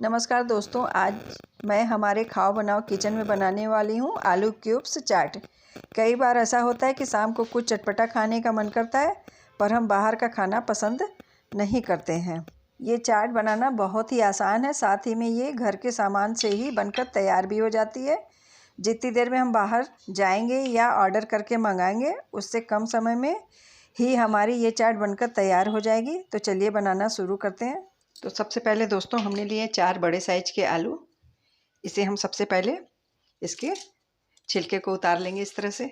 नमस्कार दोस्तों, आज मैं हमारे खाओ बनाओ किचन में बनाने वाली हूँ आलू क्यूब्स चाट। कई बार ऐसा होता है कि शाम को कुछ चटपटा खाने का मन करता है, पर हम बाहर का खाना पसंद नहीं करते हैं। ये चाट बनाना बहुत ही आसान है, साथ ही में ये घर के सामान से ही बनकर तैयार भी हो जाती है। जितनी देर में हम बाहर जाएंगे या ऑर्डर करके मंगाएंगे, उससे कम समय में ही हमारी ये चाट बनकर तैयार हो जाएगी। तो चलिए बनाना शुरू करते हैं। तो सबसे पहले दोस्तों हमने लिए 4 बड़े साइज के आलू। इसे हम सबसे पहले इसके छिलके को उतार लेंगे इस तरह से।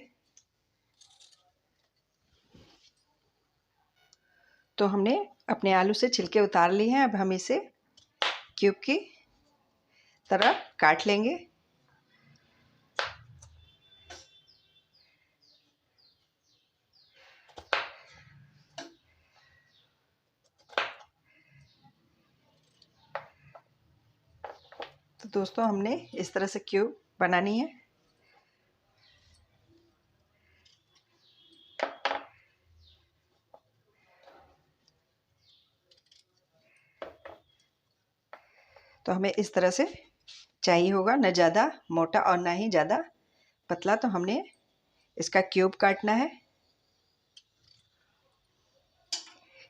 तो हमने अपने आलू से छिलके उतार लिए हैं। अब हम इसे क्यूब की तरह काट लेंगे। तो दोस्तों हमने इस तरह से क्यूब बनानी है। तो हमें इस तरह से चाहिए होगा, न ज़्यादा मोटा और ना ही ज़्यादा पतला। तो हमने इसका क्यूब काटना है।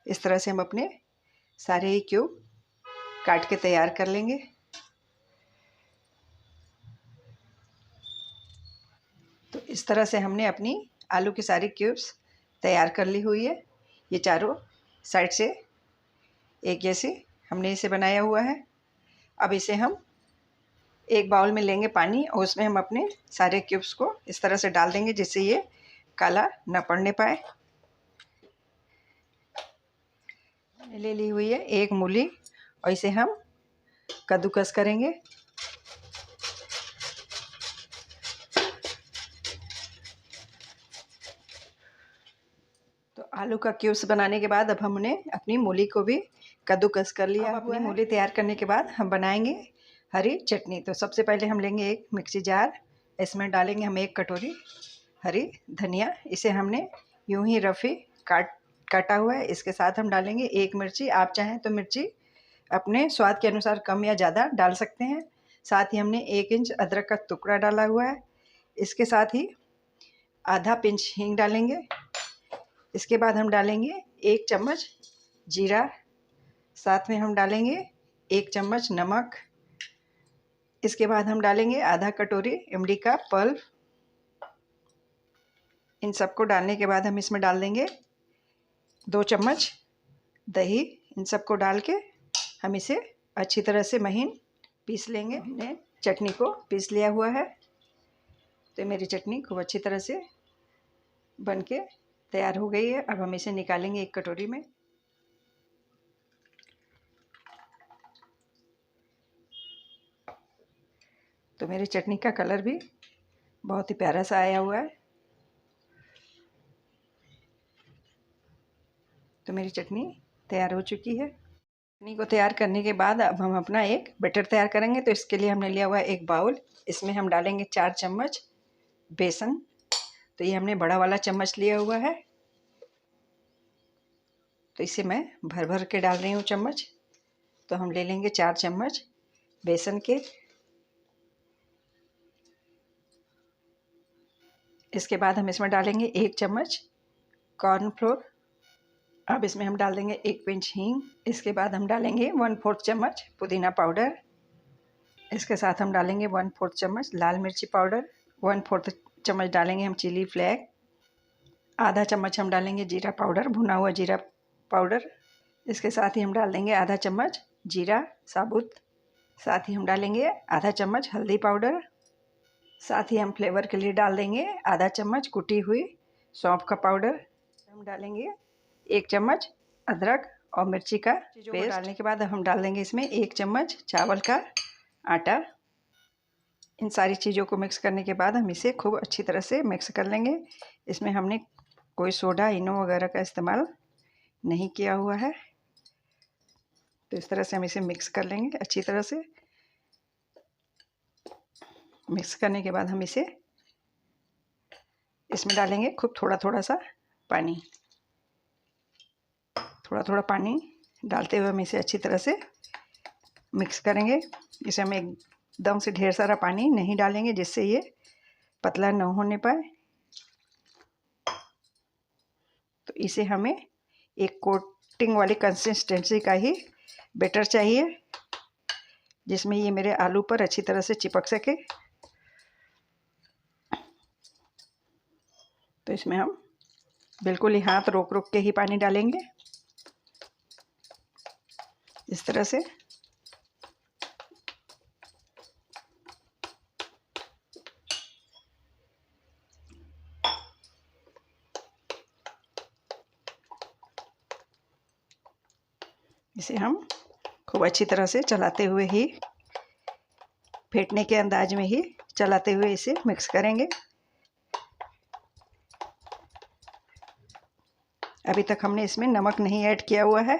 इस तरह से हम अपने सारे ही क्यूब काट के तैयार कर लेंगे। तो इस तरह से हमने अपनी आलू की सारी क्यूब्स तैयार कर ली हुई है। ये चारों साइड से एक जैसे हमने इसे बनाया हुआ है। अब इसे हम एक बाउल में लेंगे पानी, और उसमें हम अपने सारे क्यूब्स को इस तरह से डाल देंगे जिससे ये काला न पड़ने पाए। ले ली हुई है एक मूली, और इसे हम कद्दूकस करेंगे। तो आलू का क्यूब्स बनाने के बाद अब हमने अपनी मूली को भी कद्दूकस कर लिया। अपनी मूली तैयार करने के बाद हम बनाएंगे हरी चटनी। तो सबसे पहले हम लेंगे एक मिक्सी जार। इसमें डालेंगे हम 1 कटोरी हरी धनिया। इसे हमने यूं ही रफ़ी काटा हुआ है। इसके साथ हम डालेंगे 1 मिर्ची। आप चाहें तो मिर्ची अपने स्वाद के अनुसार कम या ज़्यादा डाल सकते हैं। साथ ही हमने 1 इंच अदरक का टुकड़ा डाला हुआ है। इसके साथ ही आधा पिंच हींग डालेंगे। इसके बाद हम डालेंगे 1 चम्मच जीरा। साथ में हम डालेंगे 1 चम्मच नमक। इसके बाद हम डालेंगे आधा कटोरी इमली का पल्प। इन सबको डालने के बाद हम इसमें डाल देंगे 2 चम्मच दही। इन सबको डाल के हम इसे अच्छी तरह से महीन पीस लेंगे। हमने चटनी को पीस लिया हुआ है। तो मेरी चटनी खूब अच्छी तरह से बन के तैयार हो गई है। अब हम इसे निकालेंगे एक कटोरी में। तो मेरी चटनी का कलर भी बहुत ही प्यारा सा आया हुआ है। तो मेरी चटनी तैयार हो चुकी है। चटनी को तैयार करने के बाद अब हम अपना एक बैटर तैयार करेंगे। तो इसके लिए हमने लिया हुआ है एक बाउल। इसमें हम डालेंगे 4 चम्मच बेसन। तो ये हमने बड़ा वाला चम्मच लिया हुआ है। तो इसे मैं भर भर के डाल रही हूँ चम्मच। तो हम ले लेंगे 4 चम्मच बेसन के। इसके बाद हम इसमें डालेंगे 1 चम्मच कॉर्नफ्लोर। अब इसमें हम डाल देंगे 1 पिंच हींग। इसके बाद हम डालेंगे 1/4 चम्मच पुदीना पाउडर। इसके साथ हम डालेंगे 1/4 चम्मच लाल मिर्ची पाउडर। 1/4 चम्मच डालेंगे हम चिली फ्लेक्स। आधा चम्मच हम डालेंगे जीरा पाउडर, भुना हुआ जीरा पाउडर। इसके साथ ही हम डाल देंगे आधा चम्मच जीरा साबुत। साथ ही हम डालेंगे आधा चम्मच हल्दी पाउडर। साथ ही हम फ्लेवर के लिए डाल देंगे आधा चम्मच कुटी हुई सौंफ का पाउडर। हम डालेंगे 1 चम्मच अदरक और मिर्ची का पेस्ट। डालने के बाद हम डाल देंगे इसमें 1 चम्मच चावल का आटा। इन सारी चीज़ों को मिक्स करने के बाद हम इसे खूब अच्छी तरह से मिक्स कर लेंगे। इसमें हमने कोई सोडा इनो वगैरह का इस्तेमाल नहीं किया हुआ है। तो इस तरह से हम इसे मिक्स कर लेंगे अच्छी तरह से। मिक्स करने के बाद हम इसमें डालेंगे खूब थोड़ा थोड़ा सा पानी। थोड़ा थोड़ा पानी डालते हुए हम इसे अच्छी तरह से मिक्स करेंगे। इसे हम एकदम से ढेर सारा पानी नहीं डालेंगे जिससे ये पतला न होने पाए। तो इसे हमें एक कोटिंग वाली कंसिस्टेंसी का ही बैटर चाहिए जिसमें ये मेरे आलू पर अच्छी तरह से चिपक सके। तो इसमें हम बिल्कुल ही हाथ रोक रोक के ही पानी डालेंगे इस तरह से। इसे हम खूब अच्छी तरह से चलाते हुए ही, फेंटने के अंदाज में ही चलाते हुए इसे मिक्स करेंगे। अभी तक हमने इसमें नमक नहीं ऐड किया हुआ है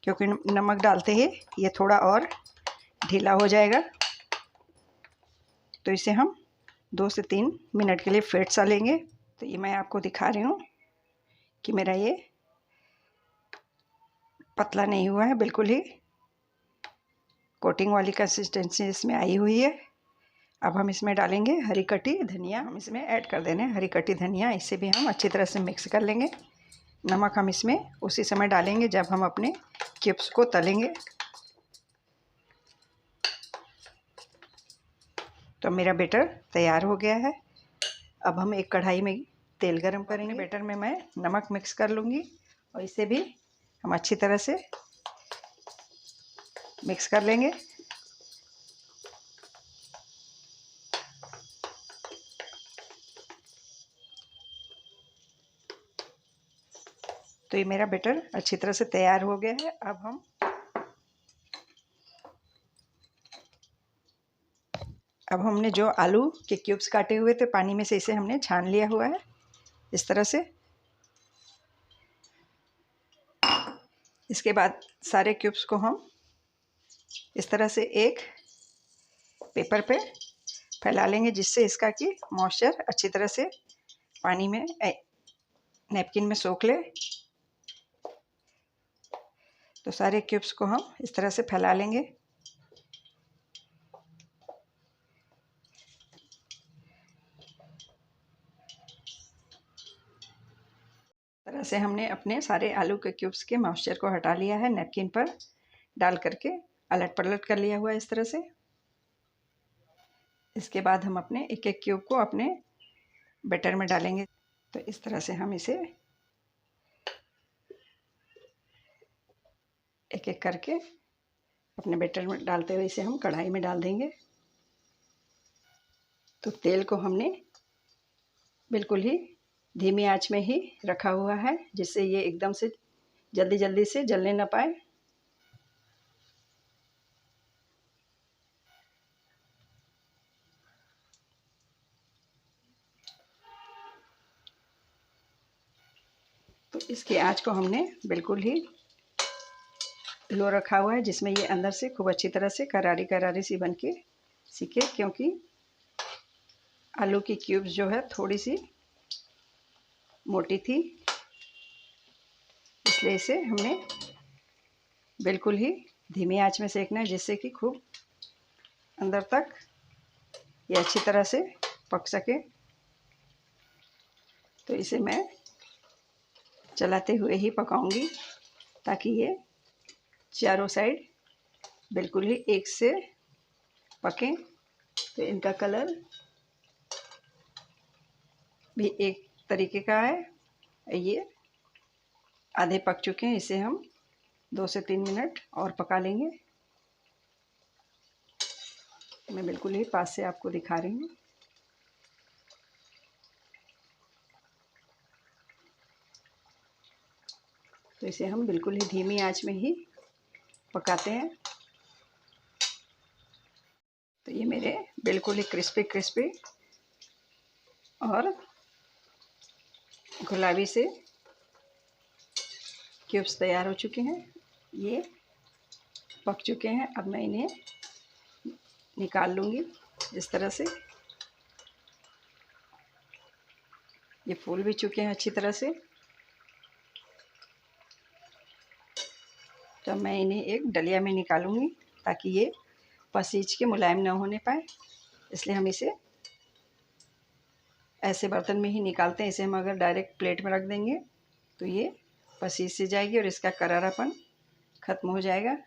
क्योंकि नमक डालते ही ये थोड़ा और ढीला हो जाएगा। तो इसे हम 2 से 3 मिनट के लिए फेंट सा लेंगे। तो ये मैं आपको दिखा रही हूँ कि मेरा ये पतला नहीं हुआ है, बिल्कुल ही कोटिंग वाली कंसिस्टेंसी इसमें आई हुई है। अब हम इसमें डालेंगे हरी कटी धनिया, हम इसमें ऐड कर देंगे हरी कटी धनिया। इसे भी हम अच्छी तरह से मिक्स कर लेंगे। नमक हम इसमें उसी समय डालेंगे जब हम अपने चिप्स को तलेंगे। तो मेरा बैटर तैयार हो गया है। अब हम एक कढ़ाई में तेल गरम करेंगे। बैटर में मैं नमक मिक्स कर लूँगी और इसे भी हम अच्छी तरह से मिक्स कर लेंगे। तो ये मेरा बैटर अच्छी तरह से तैयार हो गया है। अब हमने जो आलू के क्यूब्स काटे हुए थे पानी में से, इसे हमने छान लिया हुआ है इस तरह से। इसके बाद सारे क्यूब्स को हम इस तरह से एक पेपर पे फैला लेंगे जिससे इसका कि मॉइस्चर अच्छी तरह से पानी में नैपकिन में सोख ले। तो सारे क्यूब्स को हम इस तरह से फैला लेंगे। तरह से हमने अपने सारे आलू के क्यूब्स के मॉइस्चर को हटा लिया है। नैपकिन पर डाल करके अलट पलट कर लिया हुआ है इस तरह से। इसके बाद हम अपने एक एक क्यूब को अपने बैटर में डालेंगे। तो इस तरह से हम इसे एक एक करके अपने बैटर में डालते हुए इसे हम कढ़ाई में डाल देंगे। तो तेल को हमने बिल्कुल ही धीमी आंच में ही रखा हुआ है जिससे ये एकदम से जल्दी जल्दी से जलने ना पाए। तो इसकी आंच को हमने बिल्कुल ही लो रखा हुआ है जिसमें ये अंदर से खूब अच्छी तरह से करारी करारी सी बन के सीखे, क्योंकि आलू की क्यूब्स जो है थोड़ी सी मोटी थी, इसलिए इसे हमने बिल्कुल ही धीमी आंच में सेकना है जिससे कि खूब अंदर तक ये अच्छी तरह से पक सके। तो इसे मैं चलाते हुए ही पकाऊंगी ताकि ये चारों साइड बिल्कुल ही एक से पकें। तो इनका कलर भी एक तरीके का है। ये आधे पक चुके हैं, इसे हम 2 से 3 मिनट और पका लेंगे। मैं बिल्कुल ही पास से आपको दिखा रही हूँ। तो इसे हम बिल्कुल ही धीमी आंच में ही पकाते हैं। तो ये मेरे बिल्कुल ही क्रिस्पी क्रिस्पी और गुलाबी से क्यूब्स तैयार हो चुके हैं। ये पक चुके हैं। अब मैं इन्हें निकाल लूँगी इस तरह से। ये फूल भी चुके हैं अच्छी तरह से। तो मैं इन्हें एक डलिया में निकालूंगी ताकि ये पसीज के मुलायम ना होने पाए, इसलिए हम इसे ऐसे बर्तन में ही निकालते हैं। इसे हम अगर डायरेक्ट प्लेट में रख देंगे तो ये पसीज सी जाएगी और इसका करारापन ख़त्म हो जाएगा।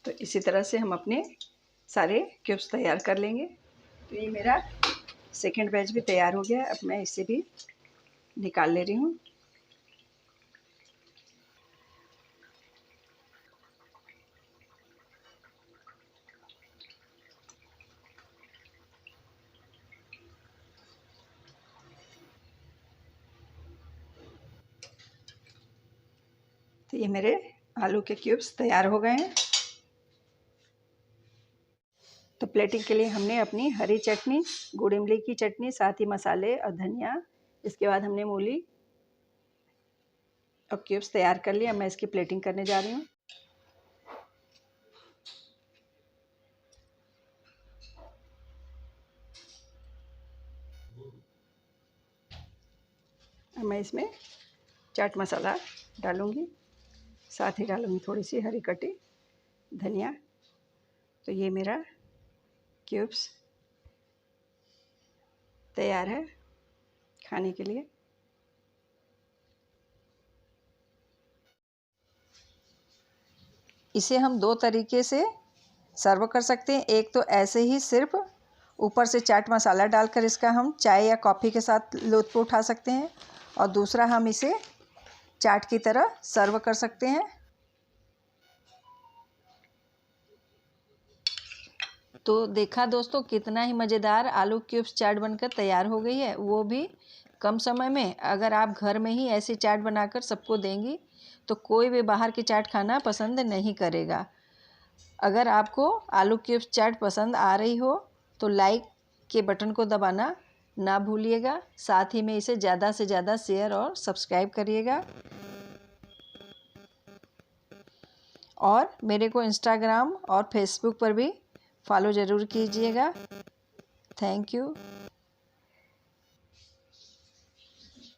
तो इसी तरह से हम अपने सारे क्यूब्स तैयार कर लेंगे। तो ये मेरा सेकंड बैच भी तैयार हो गया। अब मैं इसे भी निकाल ले रही हूँ। तो ये मेरे आलू के क्यूब्स तैयार हो गए हैं। तो प्लेटिंग के लिए हमने अपनी हरी चटनी, गुड़ इमली की चटनी, साथ ही मसाले और धनिया, इसके बाद हमने मूली और क्यूब्स तैयार कर लिया। मैं इसकी प्लेटिंग करने जा रही हूँ। अब मैं इसमें चाट मसाला डालूँगी, साथ ही डालूँगी थोड़ी सी हरी कटी धनिया। तो ये मेरा क्यूब्स तैयार है खाने के लिए। इसे हम दो तरीके से सर्व कर सकते हैं। एक तो ऐसे ही सिर्फ ऊपर से चाट मसाला डालकर इसका हम चाय या कॉफ़ी के साथ लुत्फ़ उठा सकते हैं, और दूसरा हम इसे चाट की तरह सर्व कर सकते हैं। तो देखा दोस्तों, कितना ही मज़ेदार आलू क्यूब्स चाट बनकर तैयार हो गई है, वो भी कम समय में। अगर आप घर में ही ऐसी चाट बनाकर सबको देंगी तो कोई भी बाहर की चाट खाना पसंद नहीं करेगा। अगर आपको आलू क्यूब्स चाट पसंद आ रही हो तो लाइक के बटन को दबाना ना भूलिएगा। साथ ही में इसे ज़्यादा से ज़्यादा शेयर और सब्सक्राइब करिएगा, और मेरे को इंस्टाग्राम और फेसबुक पर भी फॉलो ज़रूर कीजिएगा। Thank you.